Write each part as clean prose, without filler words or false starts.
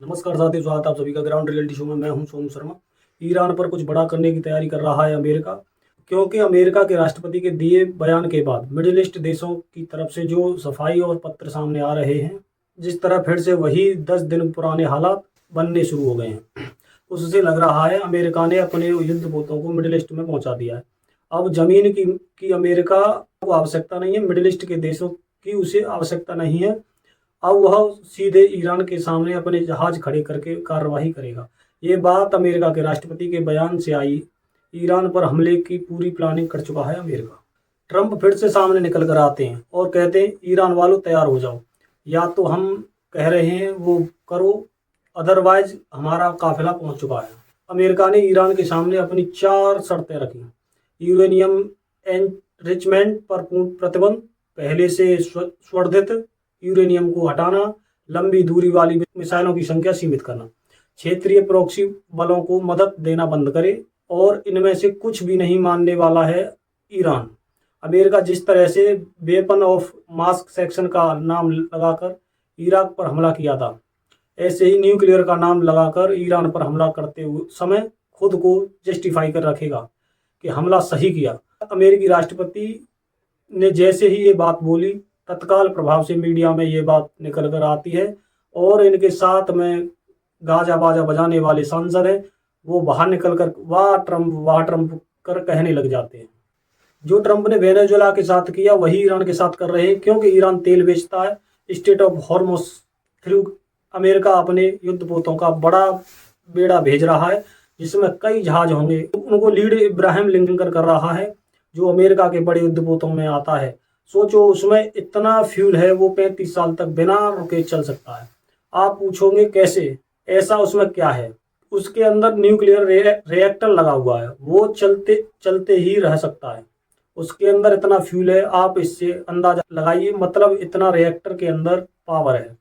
नमस्कार साथियों, स्वागत है आप सभी का ग्राउंड रियलिटी शो में। मैं हूं सोनू शर्मा। ईरान पर कुछ बड़ा करने की तैयारी कर रहा है अमेरिका, क्योंकि अमेरिका के राष्ट्रपति के दिए बयान के बाद मिडिल ईस्ट देशों की तरफ से जो सफाई और पत्र सामने आ रहे हैं, जिस तरह फिर से वही 10 दिन पुराने हालात बनने शुरू हो गए हैं, उससे लग रहा है अमेरिका ने अपने युद्धपोतों को मिडिल ईस्ट में पहुंचा दिया है। अब जमीन की अमेरिका को आवश्यकता नहीं है, मिडिल ईस्ट के देशों की उसे आवश्यकता नहीं है। अब वह सीधे ईरान के सामने अपने जहाज खड़े करके कार्रवाई करेगा। ये बात अमेरिका के राष्ट्रपति के बयान से आई। ईरान पर हमले की पूरी प्लानिंग कर चुका है अमेरिका। ट्रंप फिर से सामने निकल कर आते हैं और कहते हैं, ईरान वालों तैयार हो जाओ, या तो हम कह रहे हैं वो करो, अदरवाइज हमारा काफिला पहुंच चुका है। अमेरिका ने ईरान के सामने अपनी 4 शर्तें रखी। यूरेनियम एनरिचमेंट पर पूर्ण प्रतिबंध, पहले से संवर्धित यूरेनियम को हटाना, लंबी दूरी वाली मिसाइलों की संख्या सीमित करना, क्षेत्रीय प्रॉक्सी बलों को मदद देना बंद करे, और इनमें से कुछ भी नहीं मानने वाला है ईरान। अमेरिका जिस तरह से वेपन ऑफ मास सेक्शन का नाम लगाकर इराक पर हमला किया था, ऐसे ही न्यूक्लियर का नाम लगाकर ईरान पर हमला करते हुए समय खुद को जस्टिफाई कर रखेगा कि हमला सही किया। अमेरिकी राष्ट्रपति ने जैसे ही ये बात बोली, तत्काल प्रभाव से मीडिया में ये बात निकल कर आती है, और इनके साथ में गाजा बाजा बजाने वाले सांसद हैं, वो बाहर निकल कर वाह ट्रंप कर कहने लग जाते हैं। जो ट्रंप ने वेनेजुएला के साथ किया वही ईरान के साथ कर रहे हैं, क्योंकि ईरान तेल बेचता है। State of Hormuz through America अपने युद्धपोतों का बड़ा बेड़ा भेज रहा है, जिसमें कई जहाज होंगे। उनको लीड इब्राहिम लिंकन कर रहा है, जो अमेरिका के बड़े युद्धपोतों में आता है। सोचो, उसमें इतना फ्यूल है, वो 35 साल तक बिना रुके चल सकता है। आप पूछोगे कैसे, ऐसा उसमें क्या है? उसके अंदर न्यूक्लियर रिएक्टर लगा हुआ है, वो चलते चलते ही रह सकता है। उसके अंदर इतना फ्यूल है, आप इससे अंदाजा लगाइए, मतलब इतना रिएक्टर के अंदर पावर है।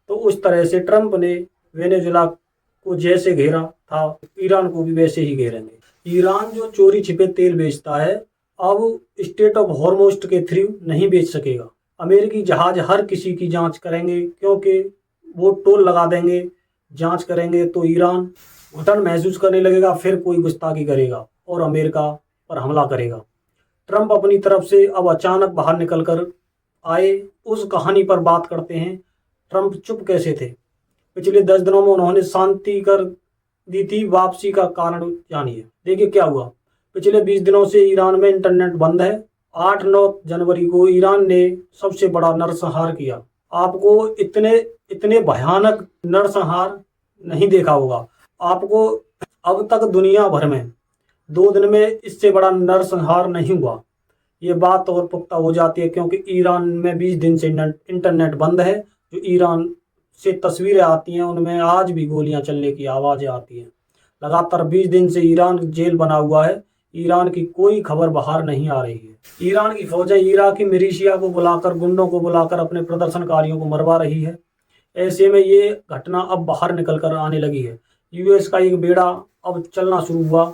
तो उस तरह से ट्रंप ने वेनेजुएला को जैसे घेरा था, ईरान को भी वैसे ही घेरेंगे। ईरान जो चोरी छिपे तेल बेचता है, अब स्टेट ऑफ हॉर्मुज के थ्रू नहीं बेच सकेगा। अमेरिकी जहाज हर किसी की जांच करेंगे, क्योंकि वो टोल लगा देंगे। जांच करेंगे तो ईरान घुटन महसूस करने लगेगा, फिर कोई गुस्ताखी करेगा और अमेरिका पर हमला करेगा। ट्रंप अपनी तरफ से अब अचानक बाहर निकल कर आए, उस कहानी पर बात करते हैं। ट्रंप चुप कैसे थे? पिछले 10 दिनों में उन्होंने शांति कर दी थी। वापसी का कारण जानिए। देखिए क्या हुआ। पिछले 20 दिनों से ईरान में इंटरनेट बंद है। 8-9 जनवरी को ईरान ने सबसे बड़ा नरसंहार किया। आपको इतने भयानक नरसंहार नहीं देखा होगा। आपको अब तक दुनिया भर में 2 दिन में इससे बड़ा नरसंहार नहीं हुआ। ये बात और पुख्ता हो जाती है, क्योंकि ईरान में 20 दिन से इंटरनेट बंद है। जो ईरान से तस्वीरें आती हैं, उनमें आज भी गोलियां चलने की आवाज़ें आती हैं। लगातार 20 दिन से ईरान जेल बना हुआ है। ईरान की कोई खबर बाहर नहीं आ रही है। ईरान की फौजें इराकी मिलिशिया को बुलाकर, गुंडों को बुलाकर अपने प्रदर्शनकारियों को मरवा रही है। ऐसे में ये घटना अब बाहर निकल कर आने लगी है। यूएस का एक बेड़ा अब चलना शुरू हुआ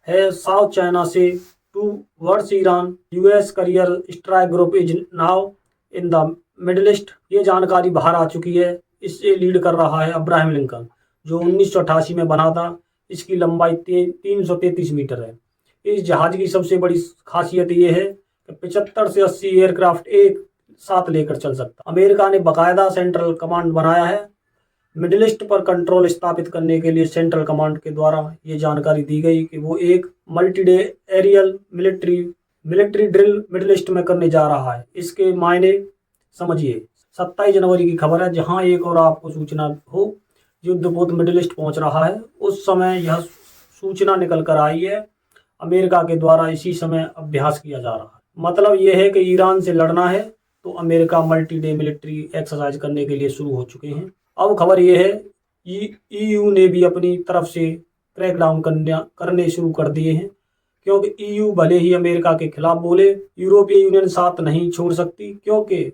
है साउथ चाइना से towards Iran. US career strike group is now in the middle east. ये जानकारी बाहर आ चुकी है। इसे लीड कर रहा है अब्राहम लिंकन, जो 1988 में बना था। इसकी लंबाई 333 मीटर है। इस जहाज की सबसे बड़ी खासियत यह है कि 75 से 80 एयरक्राफ्ट एक साथ लेकर चल सकता। अमेरिका ने बाकायदा सेंट्रल कमांड बनाया है। मिडिल ईस्ट पर कंट्रोल स्थापित करने के लिए सेंट्रल कमांड के द्वारा ये जानकारी दी गई कि वो एक multi day aerial military drill Middle East में करने जा रहा है। इसके मायने समझिए। 27 जनवरी की खबर है। जहां एक और आपको सूचना हो, युद्धपोत मिडिल ईस्ट पहुंच रहा है, उस समय यह सूचना निकल कर आई है। अमेरिका के द्वारा इसी समय अभ्यास किया जा रहा है। मतलब यह है कि ईरान से लड़ना है तो America multi day military exercise करने के लिए शुरू हो चुके हैं। अब खबर यह है, ईयू ने भी अपनी तरफ से क्रैकडाउन करने शुरू कर दिए हैं, क्योंकि ईयू भले ही अमेरिका के खिलाफ बोले, यूरोपीय यूनियन साथ नहीं छोड़ सकती, क्योंकि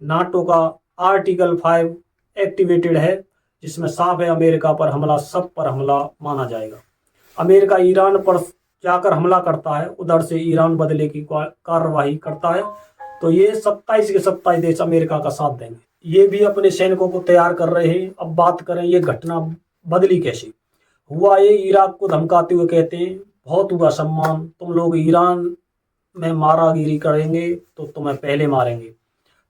नाटो का आर्टिकल 5 एक्टिवेटेड है, जिसमें साफ है अमेरिका पर हमला सब पर हमला माना जाएगा। अमेरिका ईरान पर जाकर हमला करता है, उधर से ईरान बदले की कार्रवाई करता है, तो ये 27 के 27 देश अमेरिका का साथ देंगे। ये भी अपने सैनिकों को तैयार कर रहे हैं। अब बात करें ये घटना बदली कैसे। हुआ ये, इराक को धमकाते हुए कहते हैं बहुत हुआ सम्मान, तुम लोग ईरान में मारागिरी करेंगे तो तुम्हें पहले मारेंगे,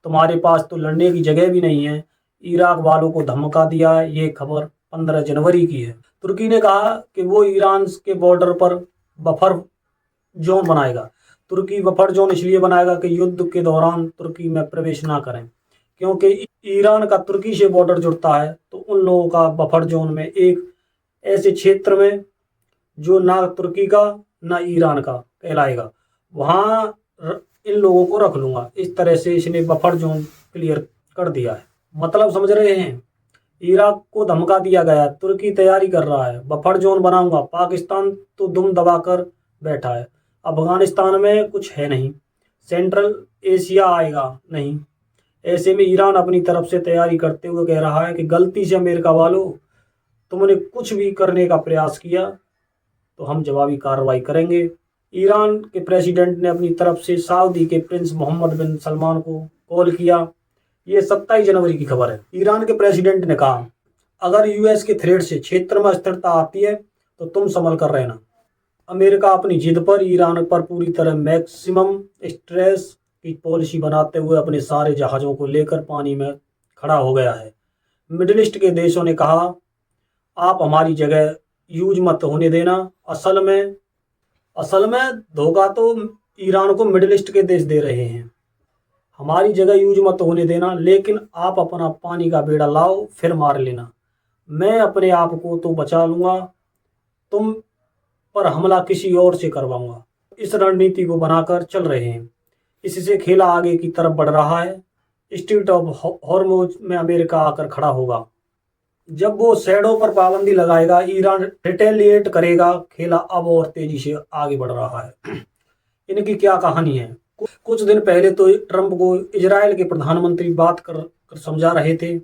तुम्हारे पास तो लड़ने की जगह भी नहीं है। इराक वालों को धमका दिया है। ये खबर 15 जनवरी की है। तुर्की ने कहा कि वो ईरान के बॉर्डर पर बफर जोन बनाएगा। तुर्की बफर जोन इसलिए बनाएगा कि युद्ध के दौरान तुर्की में प्रवेश ना करें, क्योंकि ईरान का तुर्की से बॉर्डर जुड़ता है। तो उन लोगों का बफर जोन में एक ऐसे क्षेत्र में जो ना तुर्की का ना ईरान का कहलाएगा, वहाँ इन लोगों को रख लूंगा। इस तरह से इसने बफर जोन क्लियर कर दिया है। मतलब समझ रहे हैं, इराक को धमका दिया गया, तुर्की तैयारी कर रहा है, बफर जोन बनाऊंगा। पाकिस्तान तो दुम दबाकर बैठा है, अफगानिस्तान में कुछ है नहीं, सेंट्रल एशिया आएगा नहीं। ऐसे में ईरान अपनी तरफ से तैयारी करते हुए कह रहा है कि गलती से अमेरिका वालों तुमने कुछ भी करने का प्रयास किया तो हम जवाबी कार्रवाई करेंगे। ईरान के प्रेसिडेंट ने अपनी तरफ से सऊदी के प्रिंस मोहम्मद बिन सलमान को कॉल किया। ये 27 जनवरी की खबर है। ईरान के प्रेसिडेंट ने कहा अगर यूएस के थ्रेट से क्षेत्र में अस्थिरता आती है तो तुम संभल कर रहना। अमेरिका अपनी जिद पर ईरान पर पूरी तरह मैक्सिमम स्ट्रेस की पॉलिसी बनाते हुए अपने सारे जहाज़ों को लेकर पानी में खड़ा हो गया है। मिडिल ईस्ट के देशों ने कहा आप हमारी जगह यूज मत होने देना। असल में धोखा तो ईरान को मिडिल ईस्ट के देश दे रहे हैं। हमारी जगह यूज मत होने देना, लेकिन आप अपना पानी का बेड़ा लाओ फिर मार लेना। मैं अपने आप को तो बचा लूँगा, तुम पर हमला किसी और से करवाऊंगा। इस रणनीति को बनाकर चल रहे हैं। इससे खेला आगे की तरफ बढ़ रहा है। स्ट्रेट ऑफ हॉर्मुज में अमेरिका आकर खड़ा होगा। जब वो शैडो पर पाबंदी लगाएगा, ईरान रिटेलिएट करेगा। खेला अब और तेजी से आगे बढ़ रहा है। इनकी क्या कहानी है। कुछ दिन पहले तो ट्रंप को इजराइल के प्रधानमंत्री बात कर समझा रहे थे,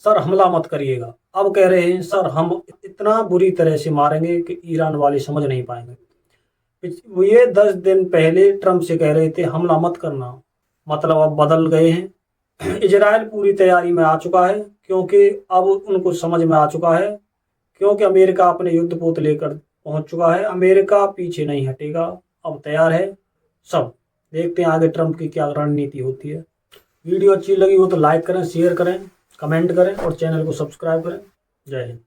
सर हमला मत करिएगा। अब कह रहे हैं सर हम इतना बुरी तरह से मारेंगे कि ईरान वाले समझ नहीं पाएंगे। ये 10 दिन पहले ट्रंप से कह रहे थे हमला मत करना, मतलब अब बदल गए हैं। इजराइल पूरी तैयारी में आ चुका है, क्योंकि अब उनको समझ में आ चुका है, क्योंकि अमेरिका अपने युद्धपोत लेकर पहुंच चुका है। अमेरिका पीछे नहीं हटेगा, अब तैयार है सब। देखते हैं आगे ट्रंप की क्या रणनीति होती है। वीडियो अच्छी लगी हो तो लाइक करें, शेयर करें, कमेंट करें और चैनल को सब्सक्राइब करें। जय हिंद।